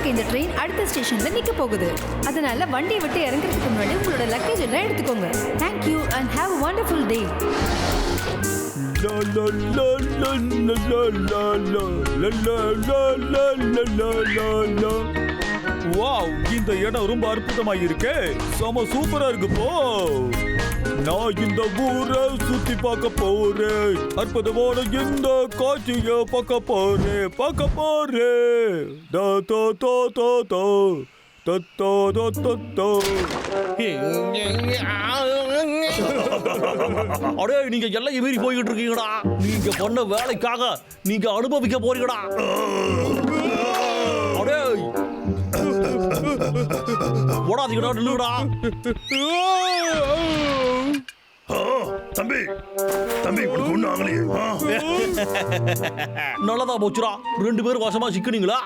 இருக்க இந்த ட்ரெயின் அடுத்த ஸ்டேஷன்ல நிக்க போகுது. அதனால வண்டியை விட்டு இறங்குறதுக்கு முன்னாடி உங்களோட லக்கேஜ் எல்லாம் எடுத்துக்கோங்க. Thank you and have a wonderful day. Wow, இந்த இடம் ரொம்ப அற்புதமாக இருக்கே. செம சூப்பரா இருக்கு போ. நான் இந்த ஊரை சுத்தி பார்க்க போறேன். அற்புதமான இந்த காட்சியை பார்க்க போறேன். அடே, நீங்க எல்லையை மீறி போய்கிட்டு இருக்கீங்கடா. நீங்க பண்ண வேலைக்காக நீங்க அனுபவிக்க போறீங்கடா. அடே, ஓடாதீங்கடா, நில்லுடா. தம்பி தம்பி உனக்கு ஒண்ணும் ஆகலையே? நல்லதா போச்சுடா. 2 பேரும் வசமா சிக்கினீங்களா?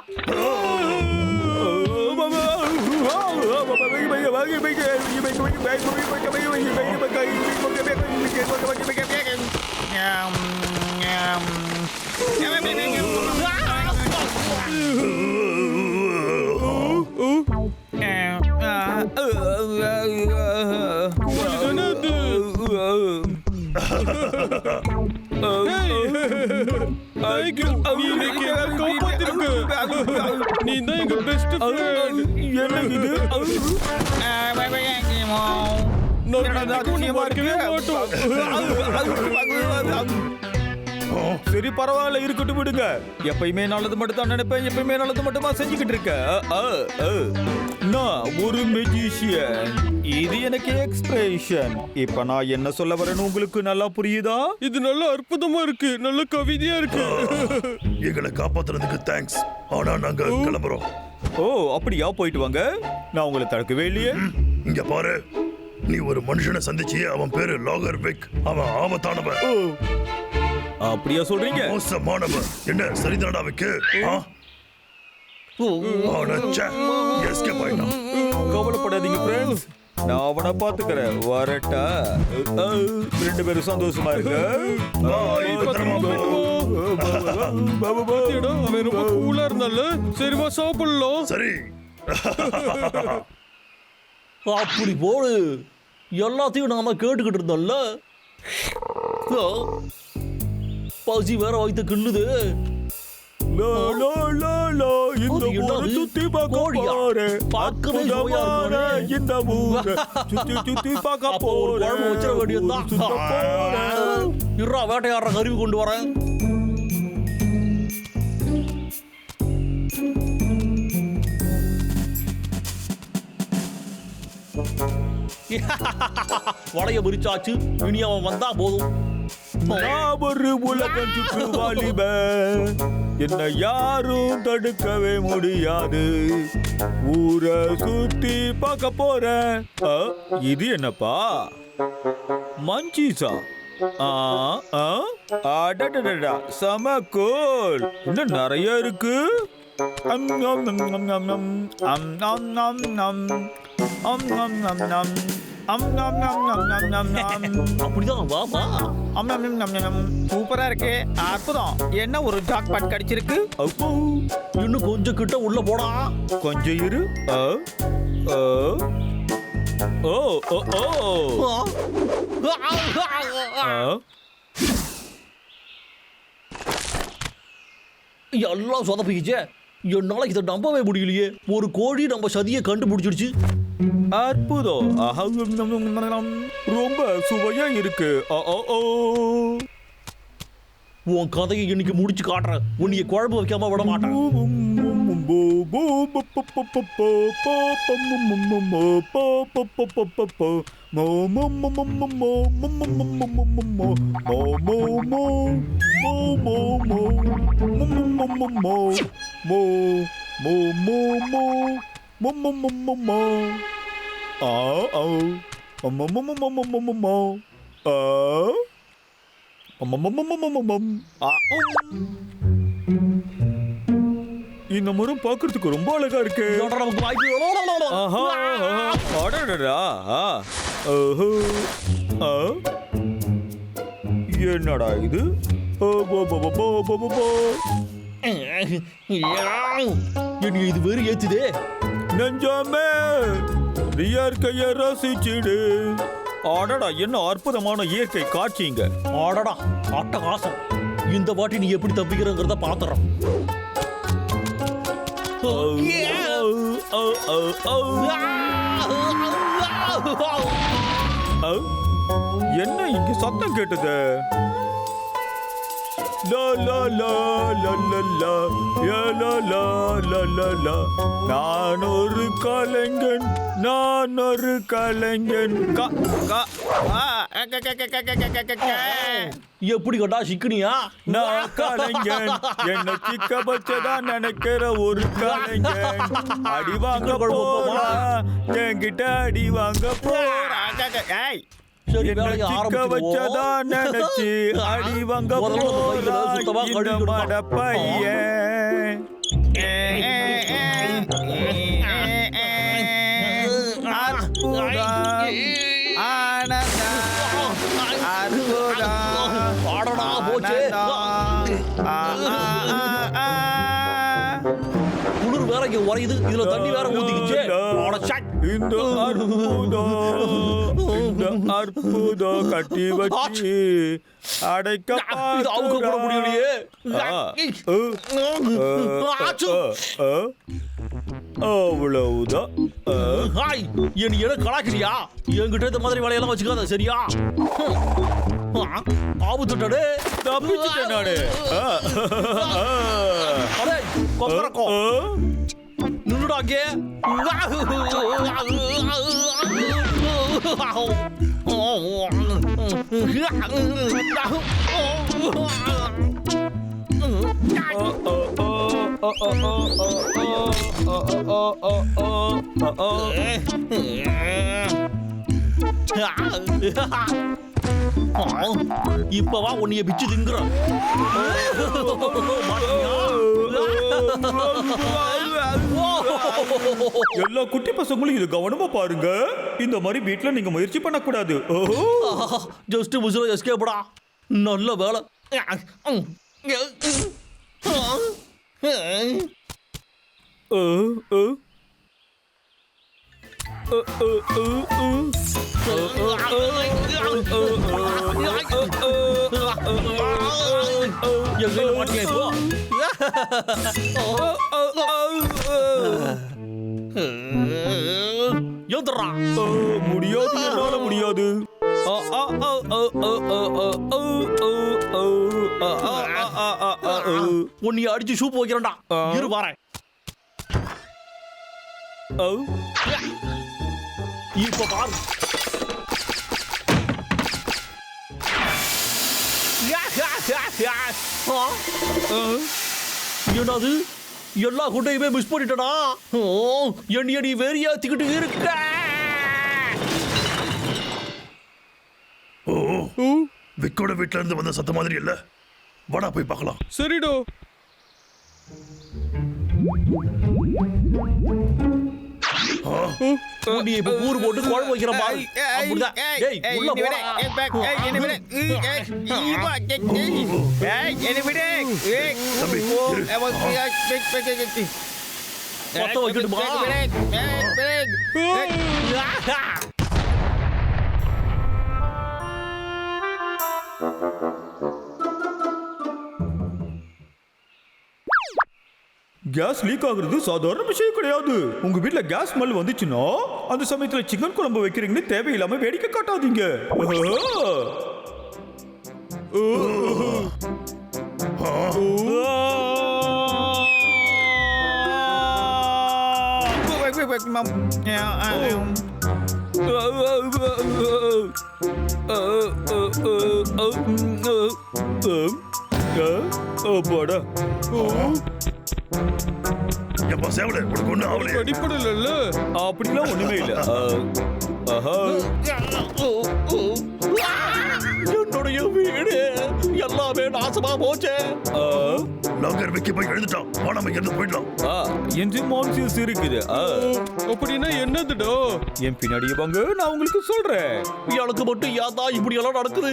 நீ தான் எங்க பெஸ்ட் ஃப்ரெண்ட். சரி, பரவாயில்ல, இருக்கட்டும், விடுங்க. எப்பயுமே நல்லது மட்டும் தான் நினைப்பேன். எப்பயுமே நல்லது மட்டுமா செஞ்சுக்கிட்டு இருக்க. நான் ஒரு மெஜிஷியன். இது எனக்கு எக்ஸ்பிரஷன். இப்ப நான் என்ன சொல்ல வரேன்னு உங்களுக்கு நல்லா புரியுதா? இது நல்ல அற்புதமா இருக்கு. நல்ல கவிதையா இருக்கு. எங்களை காப்பாத்துறதுக்கு தேங்க்ஸ். ஆனா நாங்க கிளம்புறோம். ஓ, அப்படியா? போயிட்டு வாங்க. நான் உங்களை தடுக்கவே இல்லையே. இங்க பாரு, நீ ஒரு மனுஷனை சந்திச்சியே. அவன் பேரு லாகர் விக். அவன் ஆபத்தானவன். அப்படியா சொல்றீங்க? மோசமானவன். என்ன சரிதானடா விக்கு? கவலைப்படாதீங்க ஃப்ரெண்ட்ஸ், நான் அவனை பாத்துக்கிறேன். வரட்டா? 2 பேரும் சந்தோஷமா இருக்கு. அவன் ரொம்ப கூலா இருந்தால சரிவா சாப்பிடலாம். சரி, அப்படி போடு. எல்லாத்தையும் நாம கேட்டுக்கிட்டு இருந்தோம்ல. பசி வேற வைத்து கிண்ணுது. இந்த ஊரை சுத்தி பார்க்க போறேன். இந்த ஊரை சுத்தி பார்க்க போறேன். வச்சிட வேண்டியதுதான். வேட்டையாடுற கருவி கொண்டு வரேன். வளைய முறிச்சாச்சு. இனி அவன் வந்தா போதும். நான் ஒரு உலகம் சுற்று வாலிபன். என்னை யாரும் தடுக்கவே முடியாது. ஊரை சுத்தி பார்க்க போறேன். இது என்னப்பா? மஞ்சீஸா? அடடடடா, செம கூல். இன்னும் நிறைய இருக்கு. சூப்பரா இருக்கு. அற்புதம். என்ன ஒரு ஜாக்பாட் கிடைச்சிருக்கு. இன்னும் கொஞ்சம் கிட்ட உள்ள போடா. கொஞ்சம் இரு. எல்லாம் சொதப்பிக்கிச்சே. என்னால இதை நம்பவே முடியலையே. ஒரு கோழி நம்ம சதியை கண்டுபிடிச்சிருச்சு. அற்புதம். ரொம்ப சுவையா இருக்கு. உன் கதையை இன்னைக்கு முடிச்சு காட்டுறேன். உன்னைய குழம்பு வைக்காம விட மாட்டேன். இந்த மரம் பார்க்கறதுக்கு ரொம்ப அழகா இருக்கு. என்னடா இது? என்னை இது வெறி ஏத்துதே. நெஞ்சமே இயற்கையை ரசிச்சிடு. அடடா, என்ன அற்புதமான இயற்கை காட்சிங்க. ஆடடா அட்டகாசம். இந்த வாட்டி நீ எப்படி தப்பிக்கிறங்கிறத பாத்துறோம். என்ன இங்க சத்தம் கேட்டது? லா லா லா லா லா லா யா லா லா லா லா லா. நான் ஒரு கலைஞன், நான் ஒரு கலைஞன். எப்படி கட்டா சிக்கனியா? நான் கலைஞன், என்ன சிக்க பச்சதான் நினைக்கிற ஒரு கலைஞன். அடி வாங்க போறா, என்கிட்ட அடி வாங்க போறா. சரி, என்ன வேலையை சிக்க வச்சதான் நினைச்சு அடி வாங்க போறா இந்த மட பையன். ஆடடா போச்சு. குளிர் வேற இங்க உறையுது, இதுல தண்ணி வேற ஊத்திக்கிச்சு. இந்த அற்புதம் கட்டி வச்சு அடைக்க இது அவுக்க கூட முடியலையே. அவ்வளவுதான். ஹாய், என்ன என்ன கலாக்கிறியா? என்கிட்ட இந்த மாதிரி வேலையெல்லாம் வச்சுக்காத, சரியா? ஆபத்துட்டே தப்பிச்சுட்டேன் நானு. அடே கொக்கரக்கோ, நின்னுடா அங்கே. இப்பவா உன்னைய பிச்சு திங்குறோம். எல்லா குட்டி பசங்களும் இது கவனமா பாருங்க. இந்த மாதிரி வீட்டுல நீங்க முயற்சி பண்ணக்கூடாது. ஜஸ்ட் முசுல எஸ்கேப்டா. நல்ல வேலை. முடியாது, என்னால முடியாது. உன்னை அடிச்சு சூப் வைக்கிறேன்டா. இரு வரேன். இப்ப பாரு. என்னது, எல்லா குட்டையுமே மிஸ் பண்ணிட்டனா? என்னைய நீ வெறியாத்திக்கிட்டு இருக்க. ஓ, விக்கோட வீட்ல இருந்து வந்த சத்த மாதிரி இல்ல. வாடா போய் பார்க்கலாம். சரிடோ. நீ இப்ப ஊர் போட்டு குழம்பு வைக்கிற பாரு. அப்படிதான். டேய், உள்ள போடா. மொத்த வைக்கட்டுமா? கேஸ் லீக் ஆகுறது சாதாரண விஷயம் கிடையாது. உங்க வீட்ல கேஸ் ஸ்மெல் வந்துச்சுன்னா அந்த சமயத்துல சிக்கன் குழம்பு வைக்கிறீங்கன்னு தேவையில்லாம வேடிக்கை காட்டாதீங்க. போடா. எப்பா சேவல உனக்கு ஒண்ணு ஆவலையே. அடிப்படல. அப்படிலாம் ஒண்ணுமே இல்ல. என்னுடைய வீடு எல்லாமே நாசமா போச்சு. லாகர் வைக்க போய் எழுந்துட்டான். வாடாம இருந்து போயிடலாம். என்ஜின் மான்சியஸ் இருக்குது. அப்படின்னா என்னதுடோ? என் பின்னாடியே வாங்க, நான் உங்களுக்கு சொல்றேன். எனக்கு மட்டும் யாதா இப்படி எல்லாம் நடக்குது.